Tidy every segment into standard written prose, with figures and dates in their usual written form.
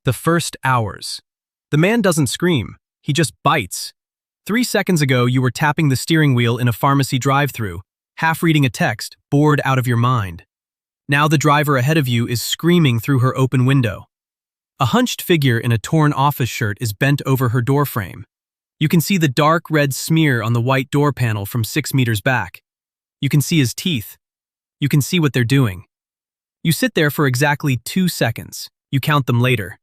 The first hours. The man doesn't scream, he just bites. 3 seconds ago, you were tapping the steering wheel in a pharmacy drive-thru, half reading a text, bored out of your mind. Now the driver ahead of you is screaming through her open window. A hunched figure in a torn office shirt is bent over her doorframe. You can see the dark red smear on the white door panel from 6 meters back. You can see his teeth. You can see what they're doing. You sit there for exactly 2 seconds. You count them later.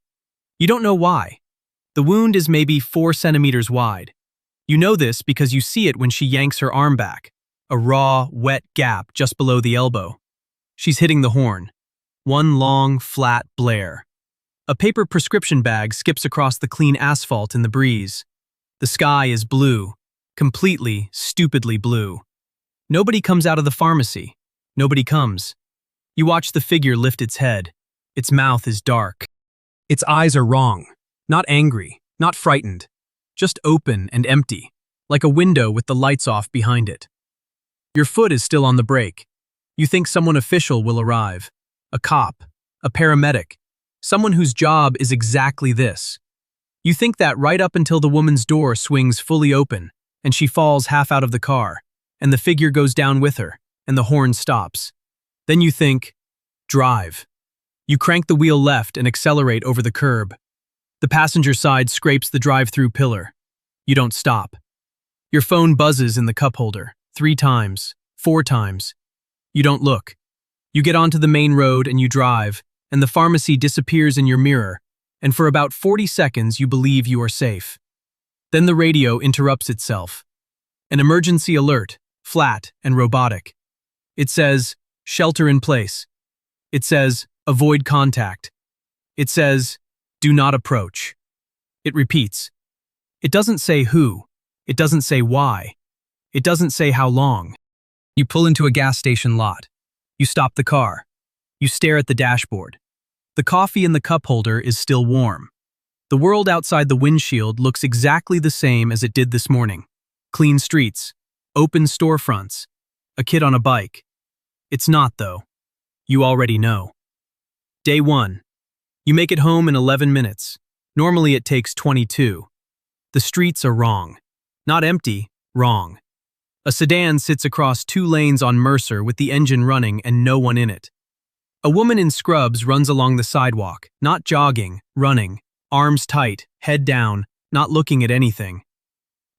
You don't know why. The wound is maybe 4 centimeters wide. You know this because you see it when she yanks her arm back, a raw, wet gap just below the elbow. She's hitting the horn. One long, flat blare. A paper prescription bag skips across the clean asphalt in the breeze. The sky is blue, completely, stupidly blue. Nobody comes out of the pharmacy. Nobody comes. You watch the figure lift its head. Its mouth is dark. Its eyes are wrong. Not angry, not frightened. Just open and empty, like a window with the lights off behind it. Your foot is still on the brake. You think someone official will arrive. A cop, a paramedic, someone whose job is exactly this. You think that right up until the woman's door swings fully open, and she falls half out of the car, and the figure goes down with her, and the horn stops. Then you think, drive. You crank the wheel left and accelerate over the curb. The passenger side scrapes the drive-through pillar. You don't stop. Your phone buzzes in the cup holder, 3 times, 4 times. You don't look. You get onto the main road and you drive, and the pharmacy disappears in your mirror, and for about 40 seconds you believe you are safe. Then the radio interrupts itself. An emergency alert, flat and robotic. It says, shelter in place. It says, avoid contact. It says, do not approach. It repeats. It doesn't say who. It doesn't say why. It doesn't say how long. You pull into a gas station lot. You stop the car. You stare at the dashboard. The coffee in the cup holder is still warm. The world outside the windshield looks exactly the same as it did this morning. Clean streets, open storefronts, a kid on a bike. It's not, though. You already know. Day 1. You make it home in 11 minutes. Normally it takes 22. The streets are wrong. Not empty, wrong. A sedan sits across 2 lanes on Mercer with the engine running and no one in it. A woman in scrubs runs along the sidewalk, not jogging, running, arms tight, head down, not looking at anything.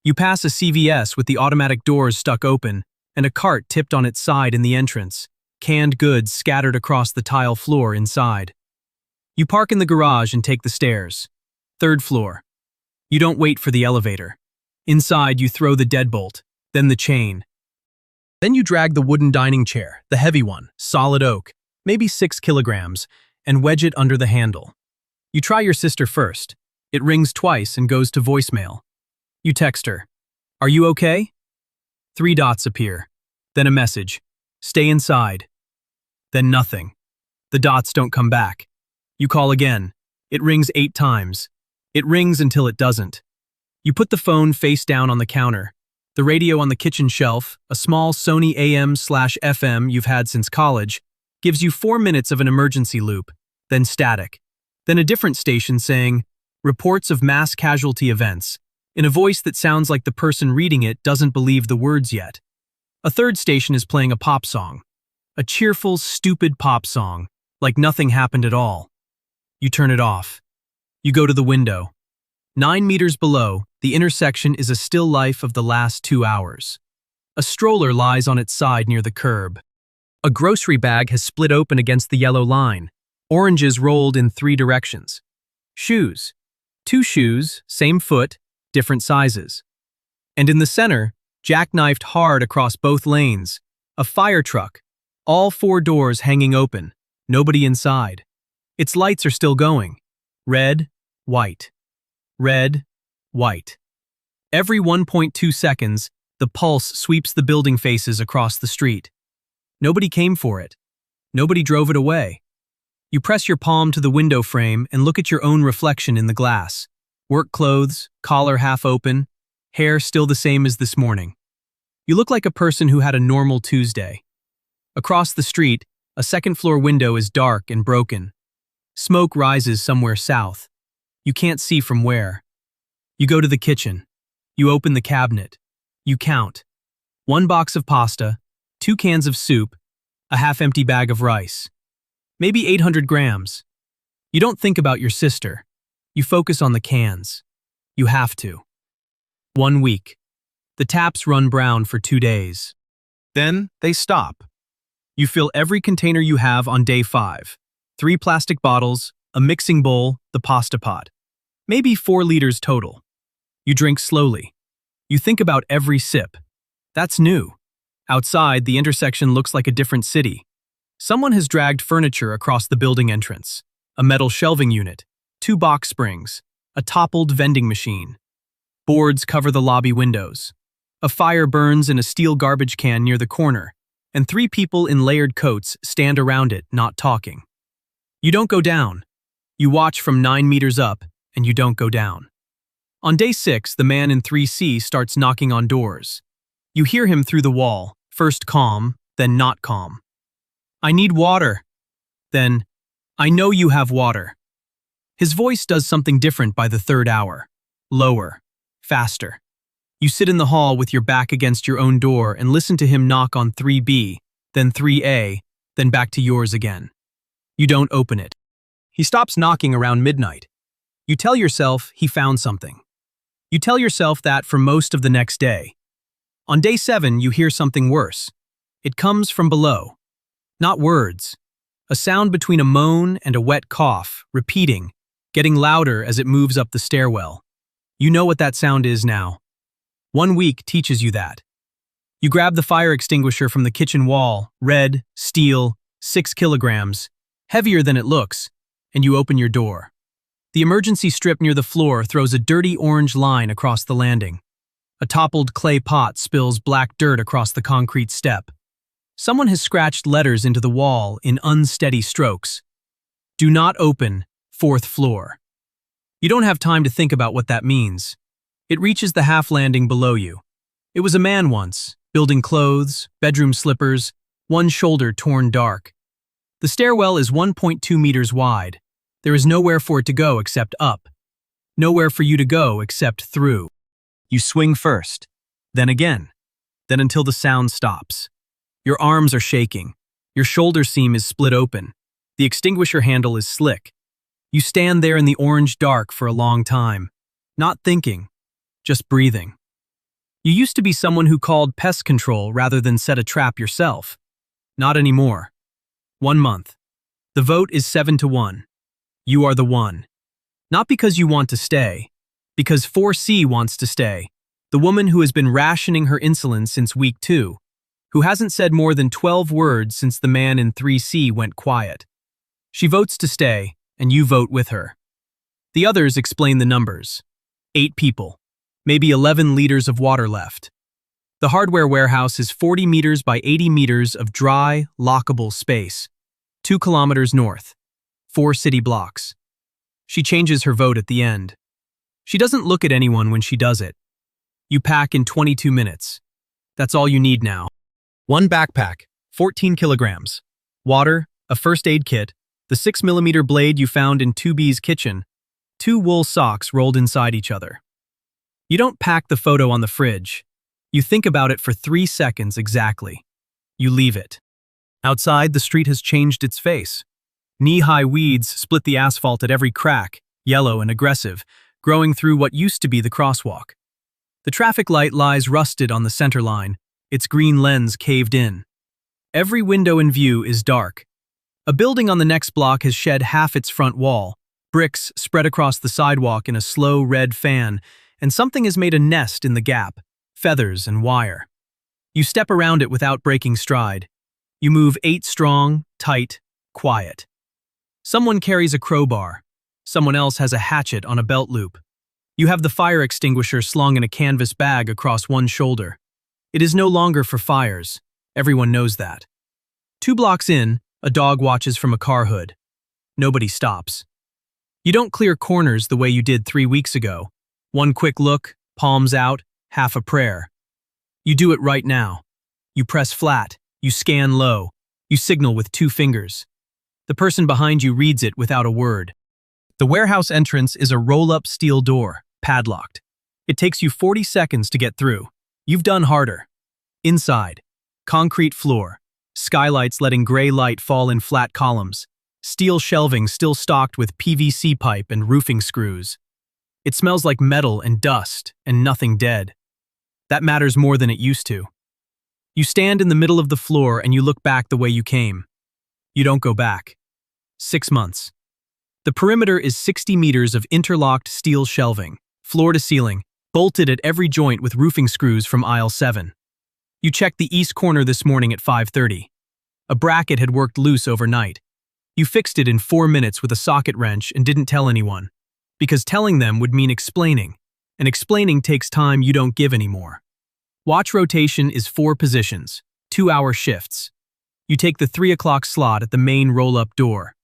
You pass a CVS with the automatic doors stuck open and a cart tipped on its side in the entrance, canned goods scattered across the tile floor inside. You park in the garage and take the stairs. 3rd floor. You don't wait for the elevator. Inside, you throw the deadbolt, then the chain. Then you drag the wooden dining chair, the heavy one, solid oak, maybe 6 kilograms, and wedge it under the handle. You try your sister first. It rings twice and goes to voicemail. You text her. Are you okay? 3 dots appear. Then a message. Stay inside. Then nothing. The dots don't come back. You call again. It rings 8 times. It rings until it doesn't. You put the phone face down on the counter. The radio on the kitchen shelf, a small Sony AM/FM you've had since college, gives you 4 minutes of an emergency loop, then static. Then a different station saying, reports of mass casualty events, in a voice that sounds like the person reading it doesn't believe the words yet. A 3rd station is playing a pop song. A cheerful, stupid pop song, like nothing happened at all. You turn it off. You go to the window. 9 meters below, the intersection is a still life of the last 2 hours. A stroller lies on its side near the curb. A grocery bag has split open against the yellow line. Oranges rolled in 3 directions. Shoes. 2 shoes, same foot, different sizes. And in the center, jackknifed hard across both lanes, a fire truck, all 4 doors hanging open, nobody inside. Its lights are still going. Red, white. Red, white. Every 1.2 seconds, the pulse sweeps the building faces across the street. Nobody came for it. Nobody drove it away. You press your palm to the window frame and look at your own reflection in the glass. Work clothes, collar half open, hair still the same as this morning. You look like a person who had a normal Tuesday. Across the street, a 2nd-floor window is dark and broken. Smoke rises somewhere south. You can't see from where. You go to the kitchen. You open the cabinet. You count. 1 box of pasta, 2 cans of soup, a half-empty bag of rice. Maybe 800 grams. You don't think about your sister. You focus on the cans. You have to. 1 week. The taps run brown for 2 days. Then they stop. You fill every container you have on day 5. 3 plastic bottles, a mixing bowl, the pasta pot. Maybe 4 liters total. You drink slowly. You think about every sip. That's new. Outside, the intersection looks like a different city. Someone has dragged furniture across the building entrance. A metal shelving unit, 2 box springs, a toppled vending machine. Boards cover the lobby windows. A fire burns in a steel garbage can near the corner, and 3 people in layered coats stand around it, not talking. You don't go down. You watch from 9 meters up, and you don't go down. On day 6, the man in 3C starts knocking on doors. You hear him through the wall, first calm, then not calm. "I need water." Then, "I know you have water." His voice does something different by the 3rd hour. Lower, faster. You sit in the hall with your back against your own door and listen to him knock on 3B, then 3A, then back to yours again. You don't open it. He stops knocking around midnight. You tell yourself he found something. You tell yourself that for most of the next day. On day 7, you hear something worse. It comes from below. Not words. A sound between a moan and a wet cough, repeating, getting louder as it moves up the stairwell. You know what that sound is now. 1 week teaches you that. You grab the fire extinguisher from the kitchen wall, red, steel, 6 kilograms, heavier than it looks, and you open your door. The emergency strip near the floor throws a dirty orange line across the landing. A toppled clay pot spills black dirt across the concrete step. Someone has scratched letters into the wall in unsteady strokes. "Do not open, 4th floor." You don't have time to think about what that means. It reaches the half landing below you. It was a man once, building clothes, bedroom slippers, one shoulder torn dark. The stairwell is 1.2 meters wide. There is nowhere for it to go except up. Nowhere for you to go except through. You swing first, then again, then until the sound stops. Your arms are shaking. Your shoulder seam is split open. The extinguisher handle is slick. You stand there in the orange dark for a long time, not thinking, just breathing. You used to be someone who called pest control rather than set a trap yourself. Not anymore. 1 month. The vote is 7-1. You are the one. Not because you want to stay, because 4C wants to stay. The woman who has been rationing her insulin since week 2, who hasn't said more than 12 words since the man in 3C went quiet. She votes to stay, and you vote with her. The others explain the numbers. 8 people. Maybe 11 liters of water left. The hardware warehouse is 40 meters by 80 meters of dry, lockable space. 2 kilometers north. 4 city blocks. She changes her vote at the end. She doesn't look at anyone when she does it. You pack in 22 minutes. That's all you need now. 1 backpack, 14 kilograms. Water, a first aid kit, the 6mm blade you found in 2B's kitchen, 2 wool socks rolled inside each other. You don't pack the photo on the fridge. You think about it for 3 seconds exactly. You leave it. Outside, the street has changed its face. Knee-high weeds split the asphalt at every crack, yellow and aggressive, growing through what used to be the crosswalk. The traffic light lies rusted on the center line, its green lens caved in. Every window in view is dark. A building on the next block has shed half its front wall, bricks spread across the sidewalk in a slow red fan, and something has made a nest in the gap, feathers and wire. You step around it without breaking stride. You move 8 strong, tight, quiet. Someone carries a crowbar. Someone else has a hatchet on a belt loop. You have the fire extinguisher slung in a canvas bag across one shoulder. It is no longer for fires. Everyone knows that. 2 blocks in, a dog watches from a car hood. Nobody stops. You don't clear corners the way you did 3 weeks ago. 1 quick look, palms out, half a prayer. You do it right now. You press flat, you scan low, you signal with 2 fingers. The person behind you reads it without a word. The warehouse entrance is a roll-up steel door, padlocked. It takes you 40 seconds to get through. You've done harder. Inside, concrete floor, skylights letting gray light fall in flat columns, steel shelving still stocked with PVC pipe and roofing screws. It smells like metal and dust and nothing dead. That matters more than it used to. You stand in the middle of the floor and you look back the way you came. You don't go back. 6 months. The perimeter is 60 meters of interlocked steel shelving, floor to ceiling, bolted at every joint with roofing screws from aisle 7. You checked the east corner this morning at 5:30. A bracket had worked loose overnight. You fixed it in 4 minutes with a socket wrench and didn't tell anyone, because telling them would mean explaining, and explaining takes time you don't give anymore. Watch rotation is 4 positions, 2-hour shifts. You take the 3 o'clock slot at the main roll-up door.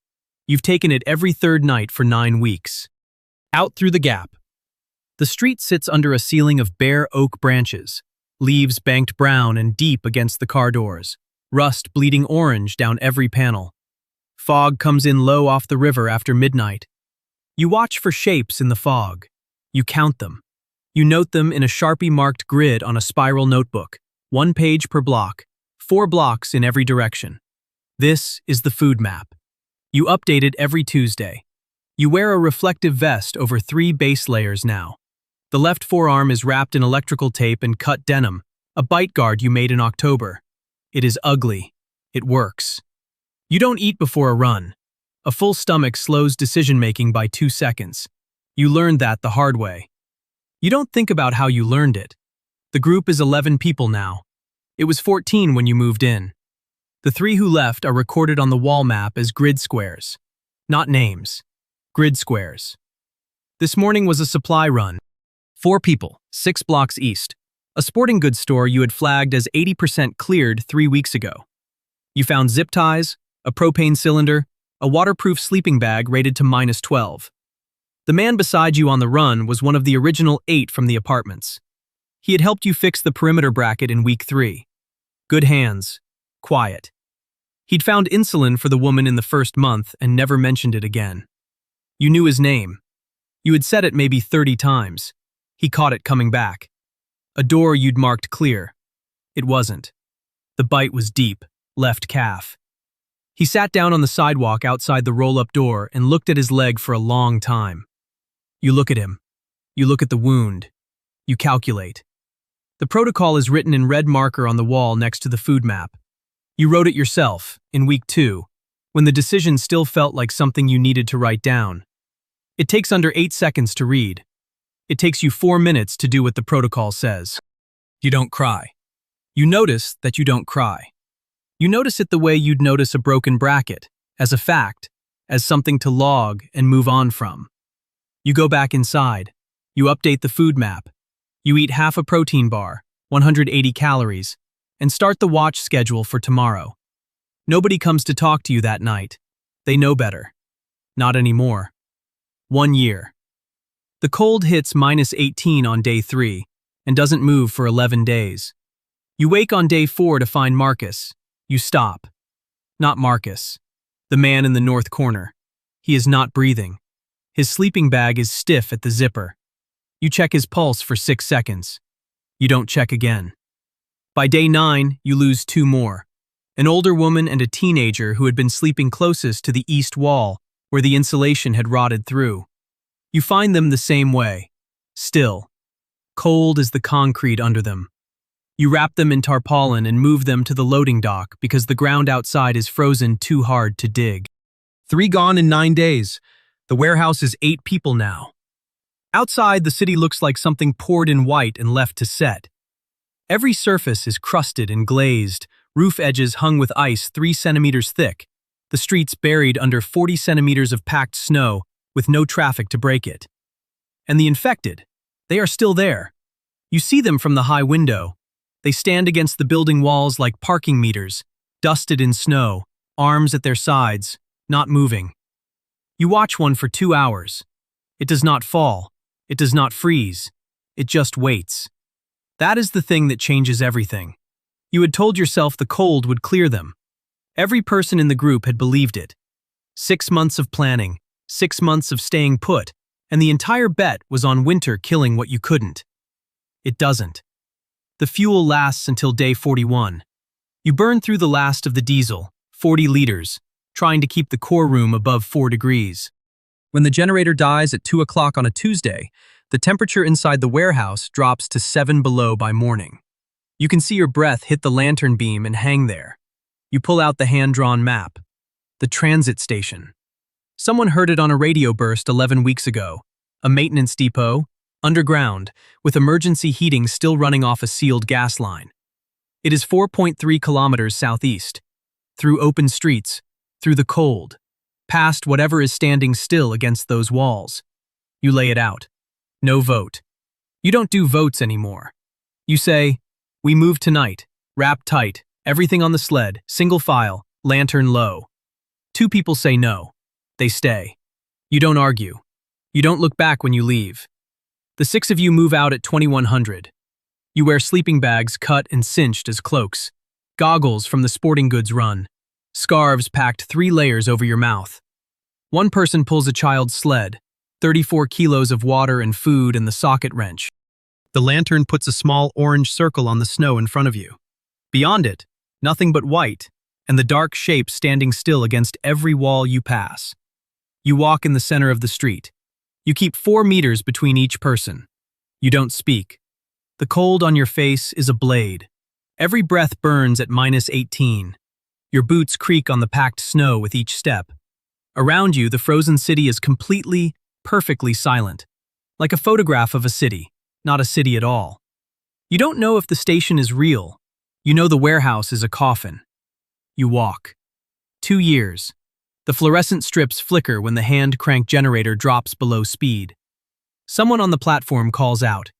You've taken it every third night for 9 weeks. Out through the gap. The street sits under a ceiling of bare oak branches, leaves banked brown and deep against the car doors, rust bleeding orange down every panel. Fog comes in low off the river after midnight. You watch for shapes in the fog. You count them. You note them in a Sharpie-marked grid on a spiral notebook, 1 page per block, 4 blocks in every direction. This is the food map. You update it every Tuesday. You wear a reflective vest over 3 base layers now. The left forearm is wrapped in electrical tape and cut denim, a bite guard you made in October. It is ugly. It works. You don't eat before a run. A full stomach slows decision-making by 2 seconds. You learned that the hard way. You don't think about how you learned it. The group is 11 people now. It was 14 when you moved in. The 3 who left are recorded on the wall map as grid squares. Not names. Grid squares. This morning was a supply run. 4 people, 6 blocks east. A sporting goods store you had flagged as 80% cleared 3 weeks ago. You found zip ties, a propane cylinder, a waterproof sleeping bag rated to -12. The man beside you on the run was one of the original 8 from the apartments. He had helped you fix the perimeter bracket in week 3. Good hands. Quiet. He'd found insulin for the woman in the first month and never mentioned it again. You knew his name. You had said it maybe 30 times. He caught it coming back. A door you'd marked clear. It wasn't. The bite was deep, left calf. He sat down on the sidewalk outside the roll-up door and looked at his leg for a long time. You look at him. You look at the wound. You calculate. The protocol is written in red marker on the wall next to the food map. You wrote it yourself, in week 2, when the decision still felt like something you needed to write down. It takes under 8 seconds to read. It takes you 4 minutes to do what the protocol says. You don't cry. You notice that you don't cry. You notice it the way you'd notice a broken bracket, as a fact, as something to log and move on from. You go back inside. You update the food map. You eat half a protein bar, 180 calories, and start the watch schedule for tomorrow. Nobody comes to talk to you that night. They know better. Not anymore. 1 year. The cold hits -18 on day 3 and doesn't move for 11 days. You wake on day 4 to find Marcus. You stop. Not Marcus. The man in the north corner. He is not breathing. His sleeping bag is stiff at the zipper. You check his pulse for 6 seconds. You don't check again. By day 9, you lose 2 more. An older woman and a teenager who had been sleeping closest to the east wall, where the insulation had rotted through. You find them the same way. Still. Cold as the concrete under them. You wrap them in tarpaulin and move them to the loading dock because the ground outside is frozen too hard to dig. 3 gone in 9 days. The warehouse is 8 people now. Outside, the city looks like something poured in white and left to set. Every surface is crusted and glazed, roof edges hung with ice 3 centimeters thick, the streets buried under 40 centimeters of packed snow with no traffic to break it. And the infected, they are still there. You see them from the high window. They stand against the building walls like parking meters, dusted in snow, arms at their sides, not moving. You watch one for 2 hours. It does not fall. It does not freeze. It just waits. That is the thing that changes everything. You had told yourself the cold would clear them. Every person in the group had believed it. 6 months of planning, 6 months of staying put, and the entire bet was on winter killing what you couldn't. It doesn't. The fuel lasts until day 41. You burn through the last of the diesel, 40 liters, trying to keep the core room above 4 degrees. When the generator dies at 2 o'clock on a Tuesday, the temperature inside the warehouse drops to 7 below by morning. You can see your breath hit the lantern beam and hang there. You pull out the hand-drawn map. The transit station. Someone heard it on a radio burst 11 weeks ago. A maintenance depot, underground, with emergency heating still running off a sealed gas line. It is 4.3 kilometers southeast. Through open streets, through the cold, past whatever is standing still against those walls. You lay it out. No vote. You don't do votes anymore. You say, "We move tonight, wrap tight, everything on the sled, single file, lantern low." 2 people say no. They stay. You don't argue. You don't look back when you leave. The 6 of you move out at 2100. You wear sleeping bags cut and cinched as cloaks, goggles from the sporting goods run, scarves packed 3 layers over your mouth. One person pulls a child's sled, 34 kilos of water and food and the socket wrench. The lantern puts a small orange circle on the snow in front of you. Beyond it, nothing but white, and the dark shape standing still against every wall you pass. You walk in the center of the street. You keep 4 meters between each person. You don't speak. The cold on your face is a blade. Every breath burns at -18. Your boots creak on the packed snow with each step. Around you, the frozen city is completely, perfectly silent. Like a photograph of a city, not a city at all. You don't know if the station is real. You know the warehouse is a coffin. You walk. 2 years. The fluorescent strips flicker when the hand-crank generator drops below speed. Someone on the platform calls out.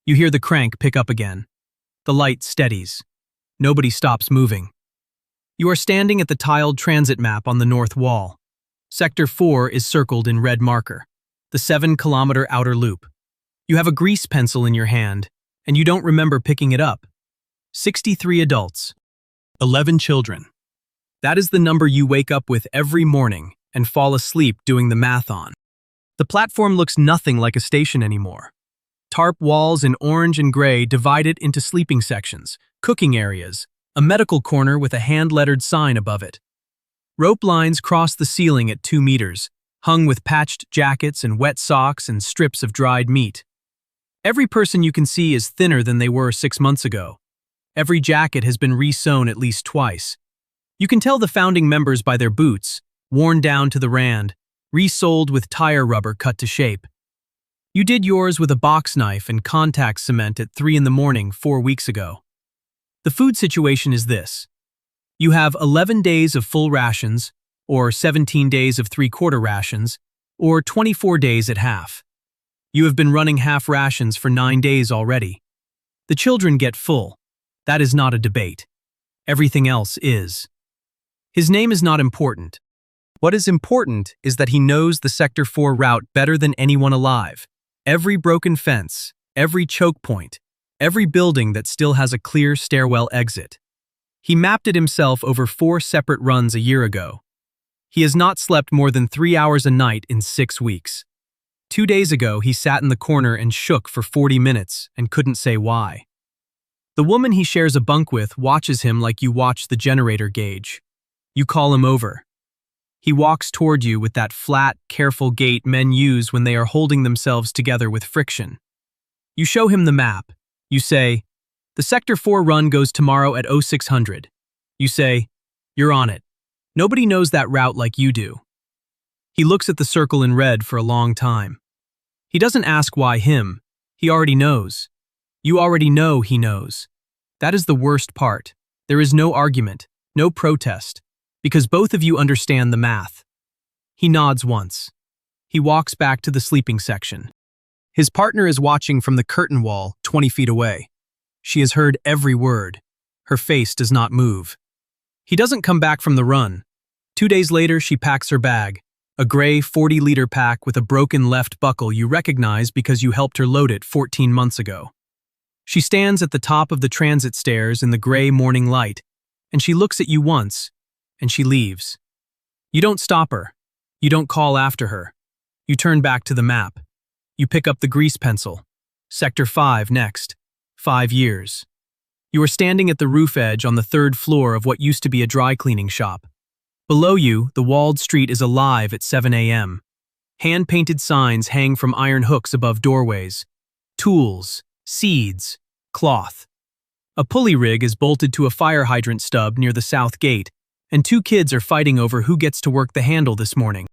You hear the crank pick up again. The light steadies. Nobody stops moving. You are standing at the tiled transit map on the north wall. Sector 4 is circled in red marker, the 7-kilometer outer loop. You have a grease pencil in your hand, and you don't remember picking it up. 63 adults. 11 children. That is the number you wake up with every morning and fall asleep doing the math on. The platform looks nothing like a station anymore. Tarp walls in orange and gray divide it into sleeping sections, cooking areas, a medical corner with a hand-lettered sign above it. Rope lines cross the ceiling at 2 meters, hung with patched jackets and wet socks and strips of dried meat. Every person you can see is thinner than they were 6 months ago. Every jacket has been re-sewn at least twice. You can tell the founding members by their boots, worn down to the rand, resoled with tire rubber cut to shape. You did yours with a box knife and contact cement at 3 in the morning 4 weeks ago. The food situation is this. You have 11 days of full rations, or 17 days of 3/4 rations, or 24 days at half. You have been running half rations for 9 days already. The children get full. That is not a debate. Everything else is. His name is not important. What is important is that he knows the Sector 4 route better than anyone alive. Every broken fence, every choke point, every building that still has a clear stairwell exit. He mapped it himself over 4 separate runs a year ago. He has not slept more than 3 hours a night in 6 weeks. 2 days ago, he sat in the corner and shook for 40 minutes and couldn't say why. The woman he shares a bunk with watches him like you watch the generator gauge. You call him over. He walks toward you with that flat, careful gait men use when they are holding themselves together with friction. You show him the map. You say, "The Sector 4 run goes tomorrow at 0600. You say, "You're on it. Nobody knows that route like you do." He looks at the circle in red for a long time. He doesn't ask why him. He already knows. You already know he knows. That is the worst part. There is no argument, no protest, because both of you understand the math. He nods once. He walks back to the sleeping section. His partner is watching from the curtain wall 20 feet away. She has heard every word. Her face does not move. He doesn't come back from the run. 2 days later, she packs her bag, a gray 40-liter pack with a broken left buckle you recognize because you helped her load it 14 months ago. She stands at the top of the transit stairs in the gray morning light, and she looks at you once, and she leaves. You don't stop her. You don't call after her. You turn back to the map. You pick up the grease pencil. Sector 5 next. 5 years. You are standing at the roof edge on the 3rd floor of what used to be a dry cleaning shop. Below you, the walled street is alive at 7 a.m. Hand-painted signs hang from iron hooks above doorways. Tools, seeds, cloth. A pulley rig is bolted to a fire hydrant stub near the south gate, and 2 kids are fighting over who gets to work the handle this morning.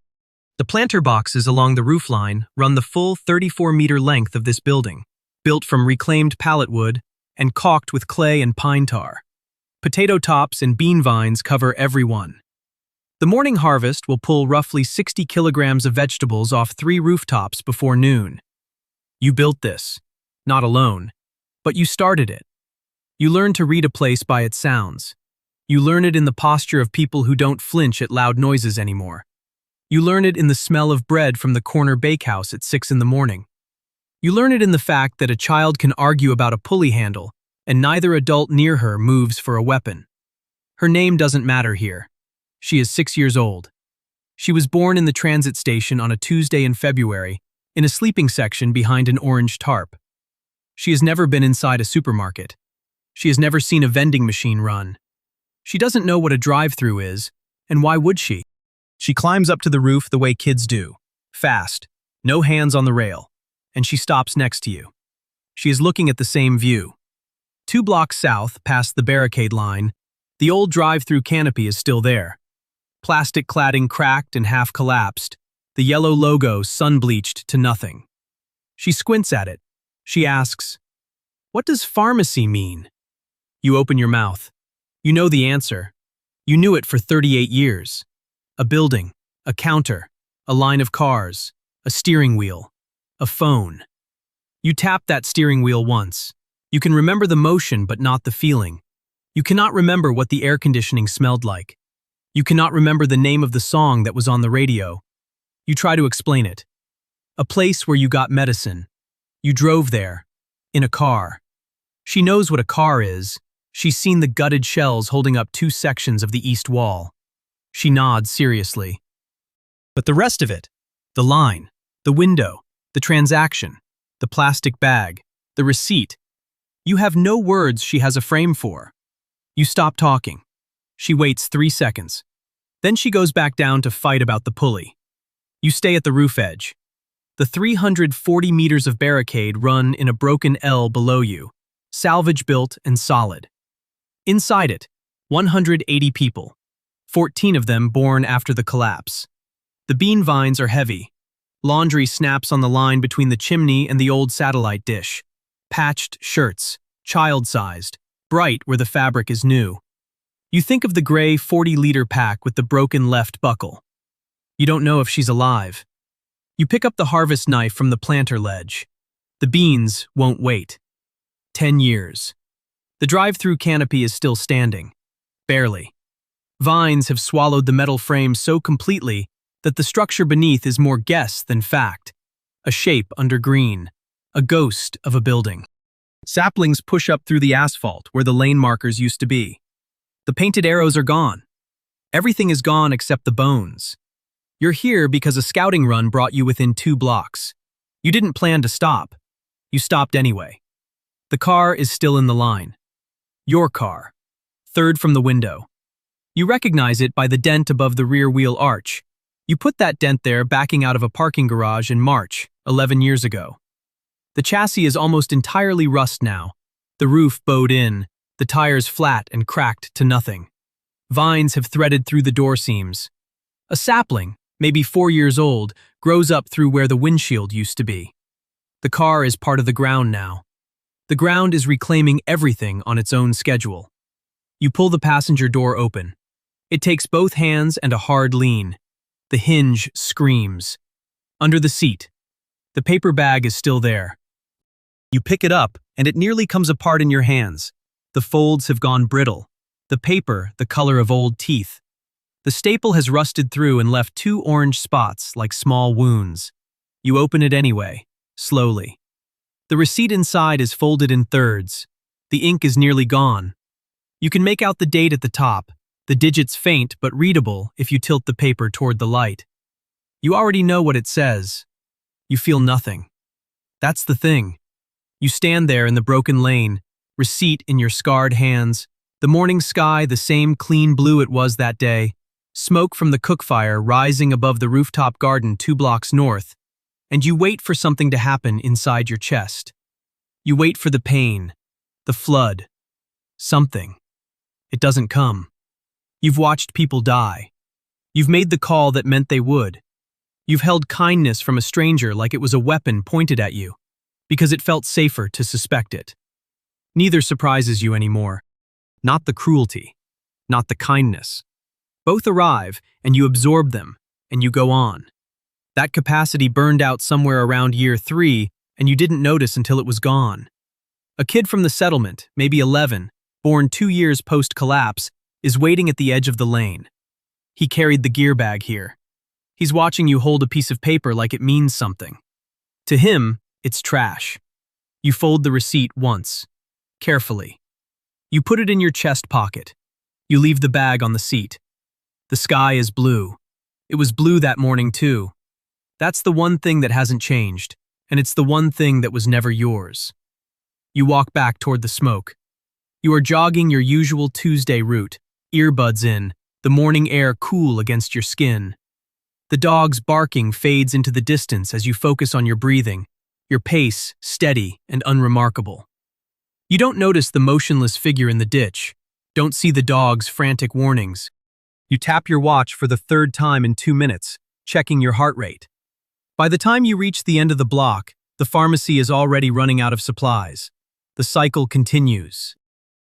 The planter boxes along the roofline run the full 34-meter length of this building, built from reclaimed pallet wood and caulked with clay and pine tar. Potato tops and bean vines cover every one. The morning harvest will pull roughly 60 kilograms of vegetables off 3 rooftops before noon. You built this, not alone, but you started it. You learn to read a place by its sounds. You learn it in the posture of people who don't flinch at loud noises anymore. You learn it in the smell of bread from the corner bakehouse at 6 in the morning. You learn it in the fact that a child can argue about a pulley handle, and neither adult near her moves for a weapon. Her name doesn't matter here. She is 6 years old. She was born in the transit station on a Tuesday in February, in a sleeping section behind an orange tarp. She has never been inside a supermarket. She has never seen a vending machine run. She doesn't know what a drive-through is, and why would she? She climbs up to the roof the way kids do, fast, no hands on the rail, and she stops next to you. She is looking at the same view. 2 blocks south, past the barricade line, the old drive-through canopy is still there. Plastic cladding cracked and half collapsed, the yellow logo sun-bleached to nothing. She squints at it. She asks, "What does pharmacy mean?" You open your mouth. You know the answer. You knew it for 38 years. A building, a counter, a line of cars, a steering wheel, a phone. You tap that steering wheel once. You can remember the motion but not the feeling. You cannot remember what the air conditioning smelled like. You cannot remember the name of the song that was on the radio. You try to explain it. A place where you got medicine. You drove there. In a car. She knows what a car is. She's seen the gutted shells holding up 2 sections of the east wall. She nods seriously. But the rest of it, the line, the window, the transaction, the plastic bag, the receipt, you have no words she has a frame for. You stop talking. She waits 3 seconds. Then she goes back down to fight about the pulley. You stay at the roof edge. The 340 meters of barricade run in a broken L below you, salvage-built and solid. Inside it, 180 people, 14 of them born after the collapse. The bean vines are heavy. Laundry snaps on the line between the chimney and the old satellite dish. Patched shirts, child-sized, bright where the fabric is new. You think of the gray 40-liter pack with the broken left buckle. You don't know if she's alive. You pick up the harvest knife from the planter ledge. The beans won't wait. 10 years. The drive-through canopy is still standing. Barely. Vines have swallowed the metal frame so completely that the structure beneath is more guess than fact. A shape under green. A ghost of a building. Saplings push up through the asphalt where the lane markers used to be. The painted arrows are gone. Everything is gone except the bones. You're here because a scouting run brought you within 2 blocks. You didn't plan to stop. You stopped anyway. The car is still in the line. Your car. 3rd from the window. You recognize it by the dent above the rear wheel arch. You put that dent there backing out of a parking garage in March, 11 years ago. The chassis is almost entirely rust now. The roof bowed in, the tires flat and cracked to nothing. Vines have threaded through the door seams. A sapling, maybe 4 years old, grows up through where the windshield used to be. The car is part of the ground now. The ground is reclaiming everything on its own schedule. You pull the passenger door open. It takes both hands and a hard lean. The hinge screams. Under the seat. The paper bag is still there. You pick it up, and it nearly comes apart in your hands. The folds have gone brittle. The paper, the color of old teeth. The staple has rusted through and left 2 orange spots like small wounds. You open it anyway, slowly. The receipt inside is folded in thirds. The ink is nearly gone. You can make out the date at the top, the digits faint but readable if you tilt the paper toward the light. You already know what it says. You feel nothing. That's the thing. You stand there in the broken lane, receipt in your scarred hands, the morning sky the same clean blue it was that day, smoke from the cook fire rising above the rooftop garden 2 blocks north, and you wait for something to happen inside your chest. You wait for the pain, the flood, something. It doesn't come. You've watched people die. You've made the call that meant they would. You've held kindness from a stranger like it was a weapon pointed at you, because it felt safer to suspect it. Neither surprises you anymore. Not the cruelty, not the kindness. Both arrive, and you absorb them, and you go on. That capacity burned out somewhere around year 3, and you didn't notice until it was gone. A kid from the settlement, maybe 11, born 2 years post-collapse, is waiting at the edge of the lane. He carried the gear bag here. He's watching you hold a piece of paper like it means something. To him, it's trash. You fold the receipt once, carefully. You put it in your chest pocket. You leave the bag on the seat. The sky is blue. It was blue that morning too. That's the one thing that hasn't changed, and it's the one thing that was never yours. You walk back toward the smoke. You are jogging your usual Tuesday route, earbuds in, the morning air cool against your skin. The dog's barking fades into the distance as you focus on your breathing, your pace steady and unremarkable. You don't notice the motionless figure in the ditch, don't see the dog's frantic warnings. You tap your watch for the 3rd time in 2 minutes, checking your heart rate. By the time you reach the end of the block, the pharmacy is already running out of supplies. The cycle continues.